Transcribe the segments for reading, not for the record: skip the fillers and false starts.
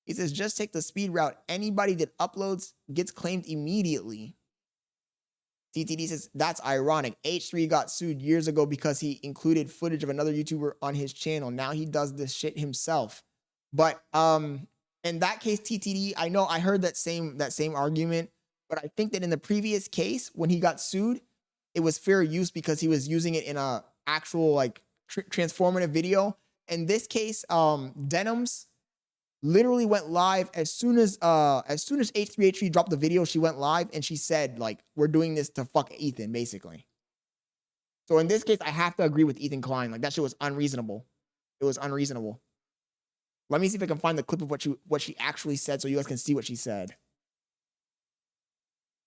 He says, just take the speed route. Anybody that uploads gets claimed immediately. TTD says, that's ironic. H3 got sued years ago because he included footage of another YouTuber on his channel. Now he does this shit himself. But in that case, TTD, I know I heard that same argument, but I think that in the previous case, when he got sued, it was fair use because he was using it in a actual like transformative video. In this case, Denims literally went live as soon as H3H3 dropped the video. She went live and she said, like, we're doing this to fuck Ethan, basically. So in this case, I have to agree with Ethan Klein. Like, that shit was unreasonable. It was unreasonable. Let me see if I can find the clip of what she actually said so you guys can see what she said.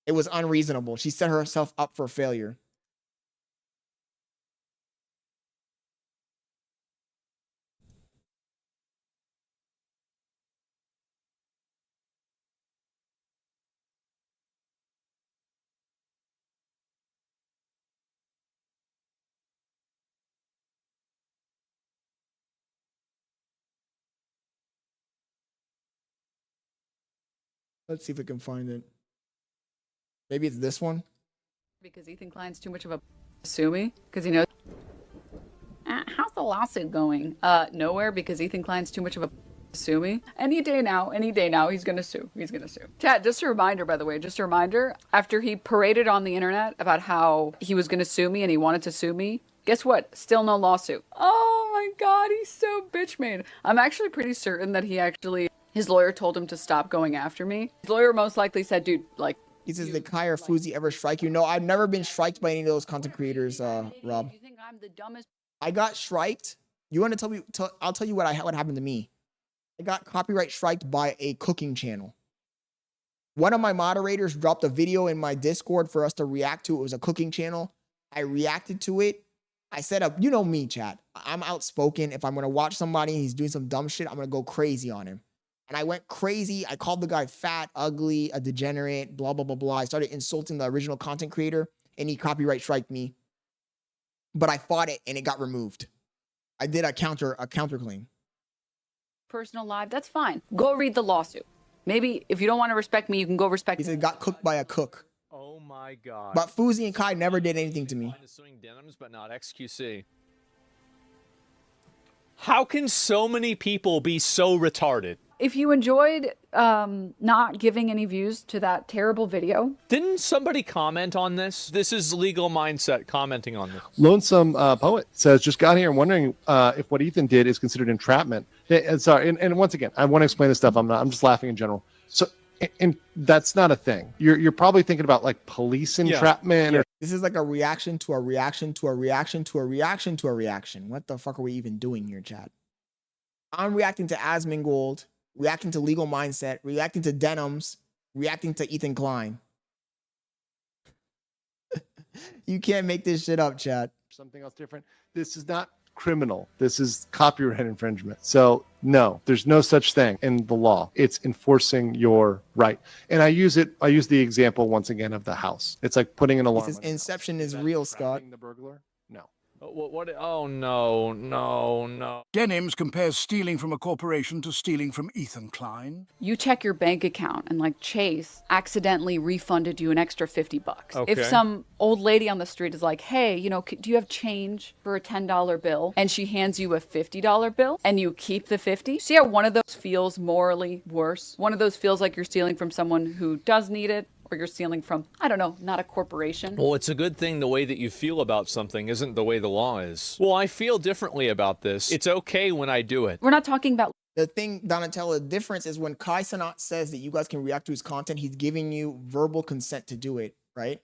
It was unreasonable. She set herself up for failure. Let's see if we can find it. Maybe it's this one. Because Ethan Klein's too much of a sue me because he knows. How's the lawsuit going? Nowhere, because Ethan Klein's too much of a sue me. Any day now, he's gonna sue. He's gonna sue. Chat, just a reminder, by the way, just a reminder. After he paraded on the internet about how he was gonna sue me and he wanted to sue me, guess what? Still no lawsuit. Oh my God, he's so bitch made. I'm actually pretty certain that his lawyer told him to stop going after me. His lawyer most likely said, dude, like. He says, did Kai or Fuzi ever strike you? No, I've never been striked by any of those content creators, Rob. You think I'm the dumbest? I got striked. You want to tell me? I'll tell you what happened to me. I got copyright striked by a cooking channel. One of my moderators dropped a video in my Discord for us to react to. It was a cooking channel. I reacted to it. I set up, you know me, chat. I'm outspoken. If I'm going to watch somebody and he's doing some dumb shit, I'm going to go crazy on him. And I went crazy. I called the guy fat, ugly, a degenerate, blah, blah, blah, blah. I started insulting the original content creator and he copyright striked me. But I fought it and it got removed. I did a counterclaim. Personal live, that's fine. Go read the lawsuit. Maybe if you don't want to respect me, you can go respect me. He said got cooked by a cook. Oh my God. But Fuzi and Kai never did anything to me. Suing Denims, but not XQC. How can so many people be so retarded? If you enjoyed not giving any views to that terrible video. Didn't somebody comment on this? This is Legal Mindset commenting on this. Lonesome Poet says, just got here and wondering if what Ethan did is considered entrapment. Sorry, and once again, I want to explain this stuff. I'm just laughing in general. So, and that's not a thing. You're probably thinking about like police entrapment. Yeah. This is like a reaction to a reaction to a reaction to a reaction to a reaction. What the fuck are we even doing here, chat? I'm reacting to Asmongold, reacting to Legal Mindset, reacting to Denims, reacting to Ethan Klein. You can't make this shit up, chat. Something else different. This is not criminal. This is copyright infringement. So no, there's no such thing in the law. It's enforcing your right. And I use the example once again of the house. It's like putting an alarm. This Inception is real, Scott. The burglar? No. What? Oh, no. Denims compares stealing from a corporation to stealing from Ethan Klein. You check your bank account and like Chase accidentally refunded you an extra $50. Okay. If some old lady on the street is like, hey, you know, do you have change for a $10 bill? And she hands you a $50 bill and you keep the 50. See how one of those feels morally worse? One of those feels like you're stealing from someone who does need it, or you're stealing from, I don't know, not a corporation. Well, it's a good thing the way that you feel about something isn't the way the law is. Well, I feel differently about this. It's okay when I do it. We're not talking about... The thing, Donatello, the difference is when Kai Cenat says that you guys can react to his content, he's giving you verbal consent to do it, right?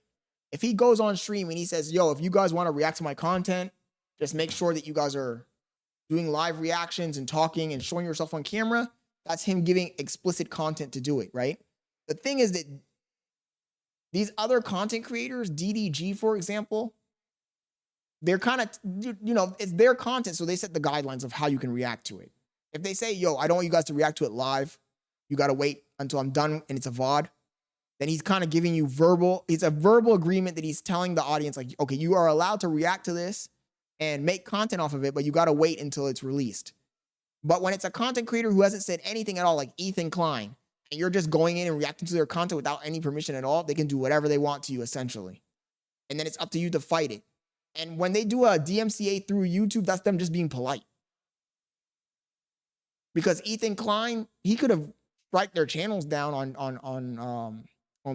If he goes on stream and he says, yo, if you guys want to react to my content, just make sure that you guys are doing live reactions and talking and showing yourself on camera, that's him giving explicit content to do it, right? The thing is that these other content creators, DDG, for example, they're kind of, you know, it's their content, so they set the guidelines of how you can react to it. If they say, yo, I don't want you guys to react to it live, you got to wait until I'm done and it's a VOD, then he's kind of giving you it's a verbal agreement that he's telling the audience, like, okay, you are allowed to react to this and make content off of it, but you got to wait until it's released. But when it's a content creator who hasn't said anything at all, like Ethan Klein, and you're just going in and reacting to their content without any permission at all, they can do whatever they want to you, essentially. And then it's up to you to fight it. And when they do a DMCA through YouTube, that's them just being polite. Because Ethan Klein, he could have striked their channels down on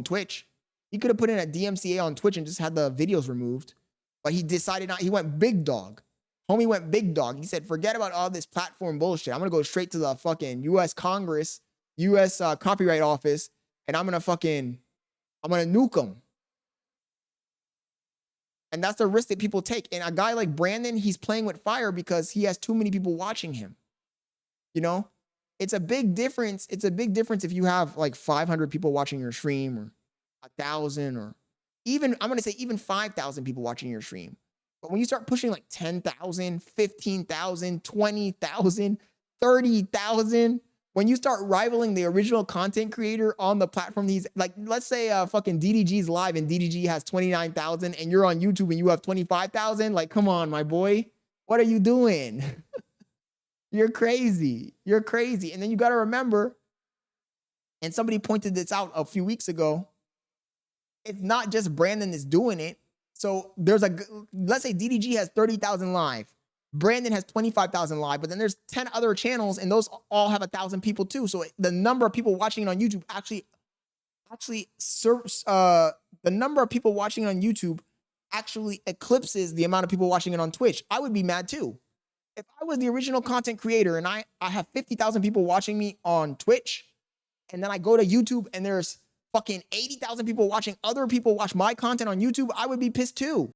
Twitch. He could have put in a DMCA on Twitch and just had the videos removed. But he decided not. He went big dog. Homie went big dog. He said, forget about all this platform bullshit. I'm going to go straight to the fucking U.S. Congress, U.S. Copyright Office, and I'm going to nuke them. And that's the risk that people take. And a guy like Brandon, he's playing with fire because he has too many people watching him. You know, it's a big difference. It's a big difference if you have like 500 people watching your stream or 1,000 or even, I'm going to say even 5,000 people watching your stream. But when you start pushing like 10,000, 15,000, 20,000, 30,000, when you start rivaling the original content creator on the platform, he's like, let's say fucking DDG's live and DDG has 29,000 and you're on YouTube and you have 25,000. Like, come on, my boy. What are you doing? You're crazy. You're crazy. And then you got to remember, and somebody pointed this out a few weeks ago, it's not just Brandon that's doing it. So there's let's say DDG has 30,000 live. Brandon has 25,000 live, but then there's 10 other channels and those all have 1,000 people too. So the number of people watching it on YouTube the number of people watching it on YouTube actually eclipses the amount of people watching it on Twitch. I would be mad too. If I was the original content creator and I have 50,000 people watching me on Twitch, and then I go to YouTube and there's fucking 80,000 people watching other people watch my content on YouTube, I would be pissed too.